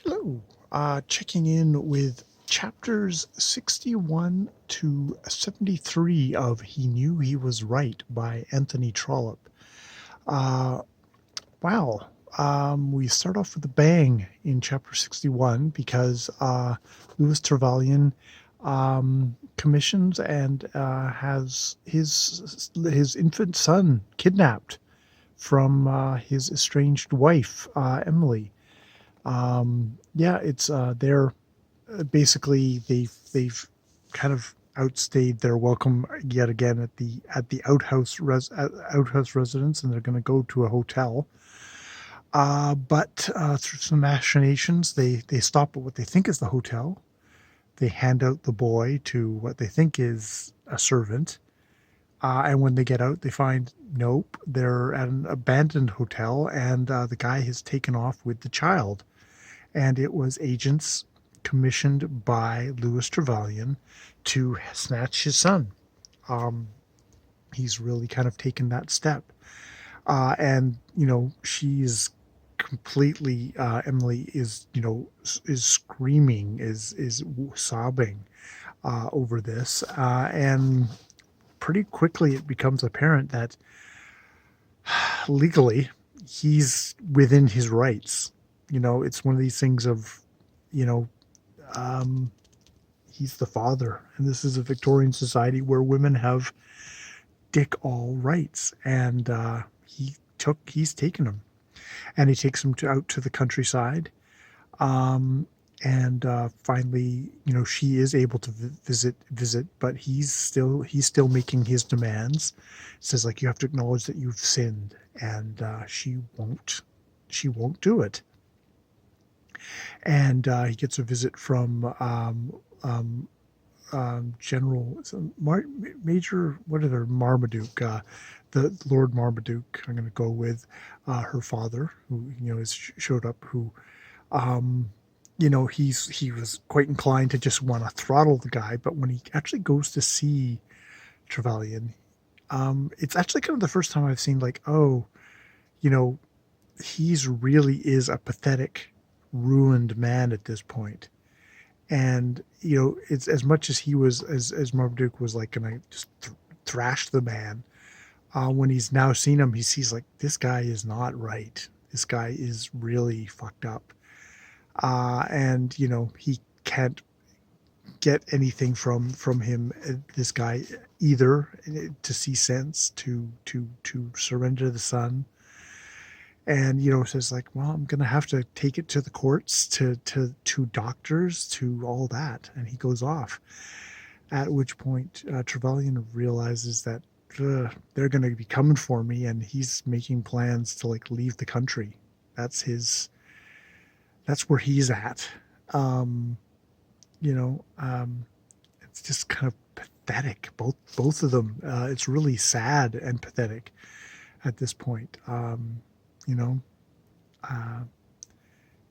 Hello. Checking in with chapters 61 to 73 of He Knew He Was Right by Anthony Trollope. Uh, wow. We start off with a bang in chapter 61 because Louis Trevelyan commissions and has his infant son kidnapped from his estranged wife, Emily. Yeah, it's they're basically they've kind of outstayed their welcome yet again at the outhouse residence, and they're going to go to a hotel. But through some machinations, they stop at what they think is the hotel. They hand out the boy to what they think is a servant. And when they get out, they find nope, they're at an abandoned hotel, and the guy has taken off with the child. And it was agents commissioned by Louis Trevelyan to snatch his son. Um, he's really kind of taken that step. And, she's completely, Emily is, is screaming, is sobbing over this. And pretty quickly it becomes apparent that legally he's within his rights. It's one of these things of, you know, um, he's the father, and this is a Victorian society where women have dick all rights, and he's taken him, and he takes him out to the countryside, and finally, she is able to visit, but he's still making his demands. Says like you have to acknowledge that you've sinned, and she won't do it. And he gets a visit from General Major, whatever, Marmaduke, the Lord Marmaduke. I'm going to go with her father, who has showed up. Who, he was quite inclined to just want to throttle the guy, but when he actually goes to see Trevelyan, it's actually kind of the first time I've seen like, oh, he's really is a pathetic, ruined man at this point. And it's as much as he was as Marmaduke was like gonna just thrash the man. When he's now seen him, he sees like this guy is not right. This guy is really fucked up, and he can't get anything from him. This guy either to see sense, to surrender the son, and says like, well, I'm gonna have to take it to the courts, to doctors, to all that, and he goes off. At which point Trevelyan realizes that they're gonna be coming for me, and he's making plans to like leave the country. That's where he's at. um you know it's just kind of pathetic, both of them. It's really sad and pathetic at this point. You know, uh,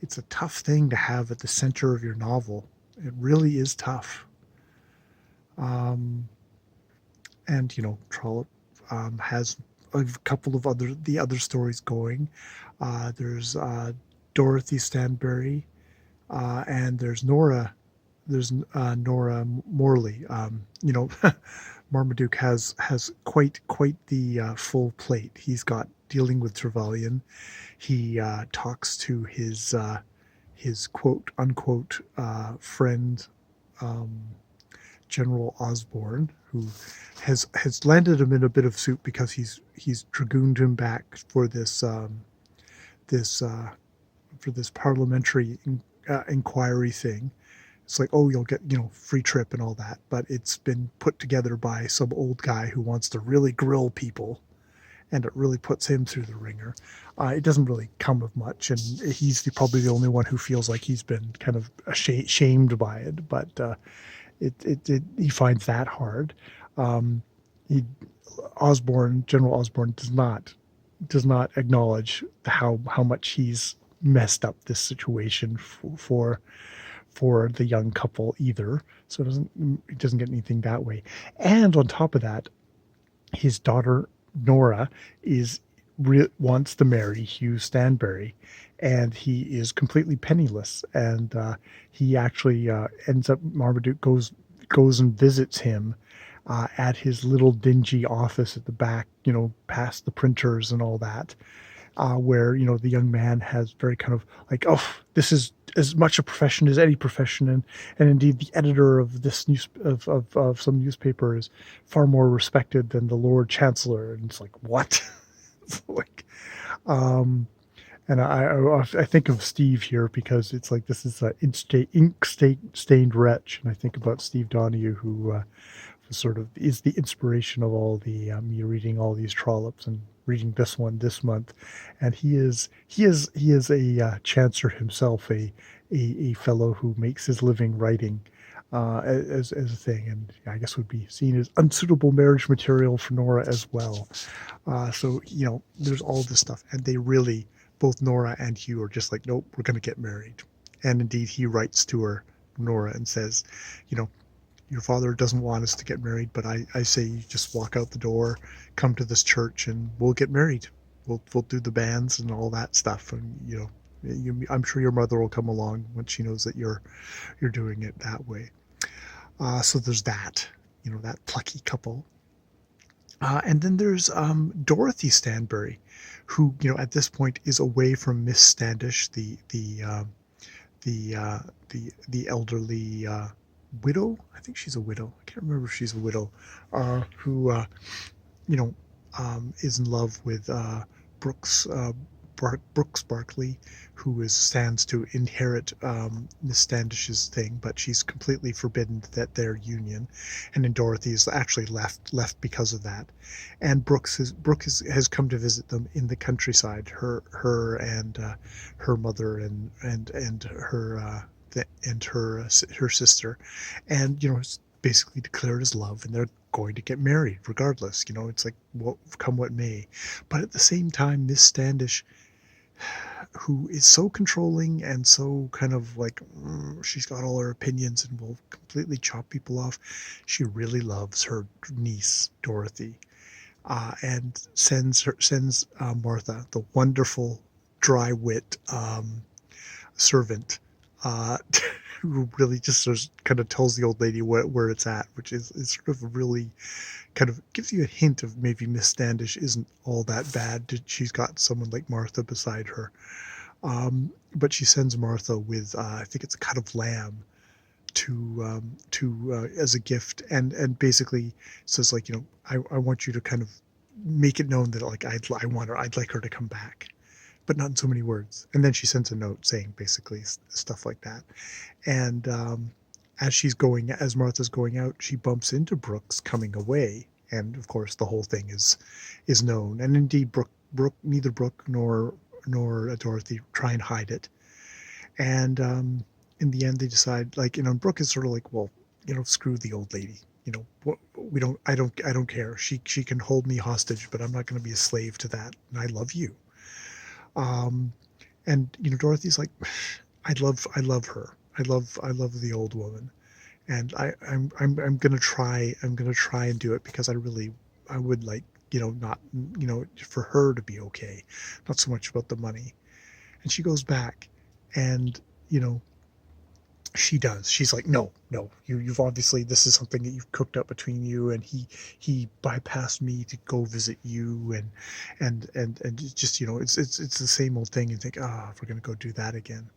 it's a tough thing to have at the center of your novel. It really is tough. Um, and Trollope has a couple of other stories going. There's Dorothy Stanbury, and there's Nora. There's Nora Morley. Marmaduke has quite the full plate. He's got dealing with Trevelyan. He talks to his quote unquote friend, um, General Osborne, who has landed him in a bit of soup because he's dragooned him back for this for this parliamentary inquiry thing. It's like, oh, you'll get free trip and all that, but it's been put together by some old guy who wants to really grill people, and it really puts him through the ringer. It doesn't really come of much, and he's probably the only one who feels like he's been kind of shamed by it. But he finds that hard. Um, he General Osborne does not acknowledge how much he's messed up this situation for the young couple either. So it doesn't get anything that way. And on top of that, his daughter Nora is wants to marry Hugh Stanbury, and he is completely penniless. And he actually ends up Marmaduke goes and visits him at his little dingy office at the back, past the printers and all that, where the young man has very kind of like, oh, this is as much a profession as any profession, and indeed the editor of this of some newspaper is far more respected than the Lord Chancellor. And it's like, what? It's like, um, and I think of Steve here because it's like this is an ink stained wretch, and I think about Steve Donahue, who sort of is the inspiration of all the me reading all these trollops and reading this one this month. And he is a chancer himself, a fellow who makes his living writing as a thing, and I guess would be seen as unsuitable marriage material for Nora as well. So there's all this stuff, and they really, both Nora and Hugh, are just like, nope, we're going to get married. And indeed, he writes to her, Nora, and says, your father doesn't want us to get married, but I say you just walk out the door, come to this church, and we'll get married. We'll do the banns and all that stuff, and I'm sure your mother will come along when she knows that you're doing it that way. So there's that, that plucky couple. And then there's Dorothy Stanbury, who at this point is away from Miss Standish, the elderly widow. I think she's a widow. I can't remember if she's a widow. Who is in love with Brooks Barkley, who stands to inherit Miss Standish's thing, but she's completely forbidden that their union. And then Dorothy is actually left because of that. And Brooke has come to visit them in the countryside. Her and her mother and her sister, and basically declared his love, and they're going to get married regardless. It's like, come what may. But at the same time, Miss Standish, who is so controlling and so kind of like, she's got all her opinions and will completely chop people off, she really loves her niece Dorothy, and sends Martha, the wonderful dry wit servant, who really just sort of kind of tells the old lady where it's at, which is sort of really kind of gives you a hint of maybe Miss Standish isn't all that bad. She's got someone like Martha beside her. But she sends Martha with, I think it's a cut of lamb to as a gift, and basically says, like, I want you to kind of make it known that, like, I'd like her to come back, but not in so many words. And then she sends a note saying basically stuff like that. And as Martha's going out, she bumps into Brooks coming away, and of course the whole thing is known. And indeed, neither Brooke nor Dorothy try and hide it. And in the end, they decide, like, Brooke is sort of like, well, screw the old lady. I don't care. She can hold me hostage, but I'm not going to be a slave to that. And I love you. And Dorothy's like, I love her. I love the old woman, and I'm gonna try and do it, because I would like, not, for her to be okay, not so much about the money. And she goes back, and she does. She's like, no, you've obviously, this is something that you've cooked up between you, and he bypassed me to go visit you, and it's just, it's the same old thing. You think, if we're gonna go do that again.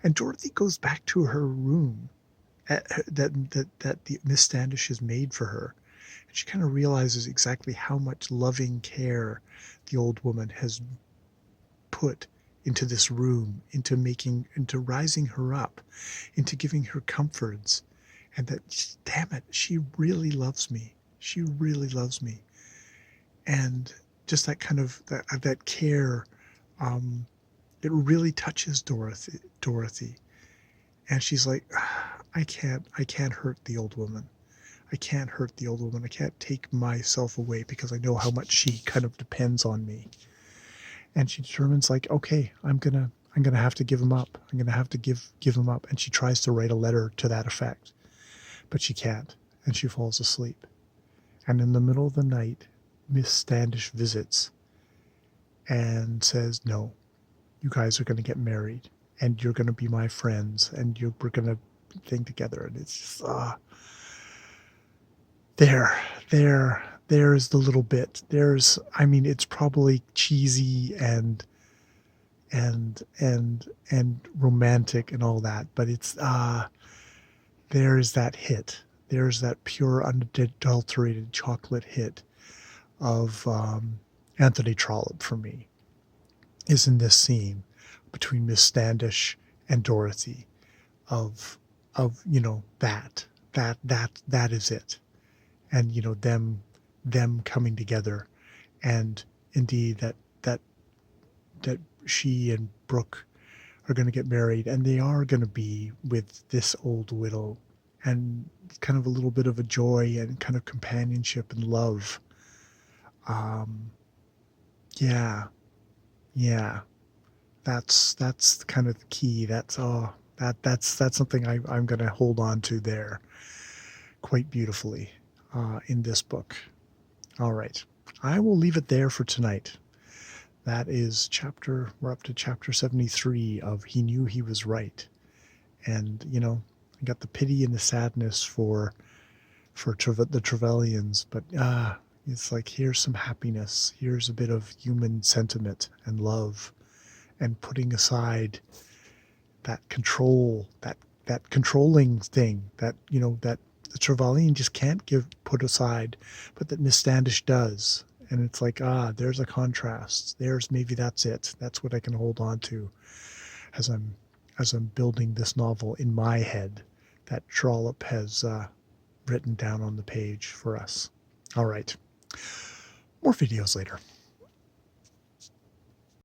And Dorothy goes back to her room that the Miss Standish has made for her, and she kind of realizes exactly how much loving care the old woman has put into this room, into rising her up, into giving her comforts, and that, damn it, she really loves me. She really loves me. And just that kind of that care, it really touches Dorothy. And she's like, I can't hurt the old woman. I can't hurt the old woman. I can't take myself away, because I know how much she kind of depends on me. And she determines, like, okay, I'm gonna have to give him up. I'm gonna have to give him up. And she tries to write a letter to that effect, but she can't, and she falls asleep. And in the middle of the night, Miss Standish visits, and says, no, you guys are going to get married and you're going to be my friends and we're going to thing together. And it's just, there, there's the little bit. I mean, it's probably cheesy and romantic and all that, but it's, there's that hit. There's that pure, unadulterated chocolate hit of Anthony Trollope for me, is in this scene between Miss Standish and Dorothy of that is it. And them coming together, and indeed that she and Brooke are going to get married, and they are going to be with this old widow, and kind of a little bit of a joy and kind of companionship and love. Yeah, yeah, that's kind of the key. That's something I'm going to hold on to there quite beautifully in this book. All right, I will leave it there for tonight. That is we're up to chapter 73 of He Knew He Was Right. And, I got the pity and the sadness for the Trevelyan's, but it's like, here's some happiness. Here's a bit of human sentiment and love, and putting aside that control, that controlling thing that, that the Trevelyan just can't put aside, but that Miss Standish does. And it's like, there's a contrast. Maybe that's it. That's what I can hold on to as I'm building this novel in my head that Trollope has written down on the page for us. All right. More videos later.